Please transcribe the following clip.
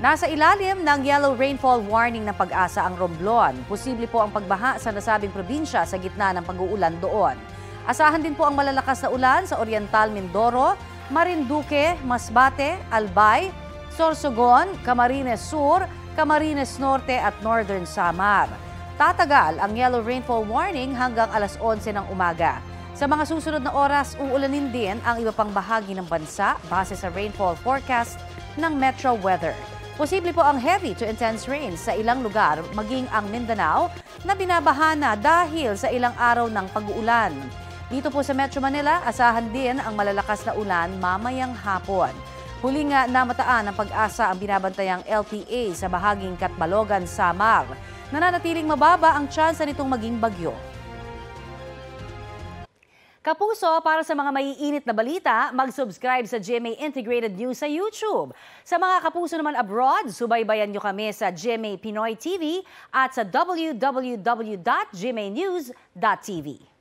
Nasa ilalim ng yellow rainfall warning ng Pag-asa ang Romblon. Posible po ang pagbaha sa nasabing probinsya sa gitna ng pag-uulan doon. Asahan din po ang malalakas na ulan sa Oriental Mindoro, Marinduque, Masbate, Albay, Sorsogon, Camarines Sur, Camarines Norte at Northern Samar. Tatagal ang yellow rainfall warning hanggang alas 11 ng umaga. Sa mga susunod na oras, uulanin din ang iba pang bahagi ng bansa base sa rainfall forecast ng Metro Weather. Posible po ang heavy to intense rain sa ilang lugar, maging ang Mindanao na binabaha na dahil sa ilang araw ng pag-uulan. Dito po sa Metro Manila, asahan din ang malalakas na ulan mamayang hapon. Huli nga namataan ng Pag-asa ang binabantayang LPA sa bahaging Catbalogan, Samar. Nananatiling mababa ang tsansa nitong maging bagyo. Kapuso, para sa mga maiinit na balita, mag-subscribe sa GMA Integrated News sa YouTube. Sa mga kapuso naman abroad, subaybayan nyo kami sa GMA Pinoy TV at sa www.gmanews.tv.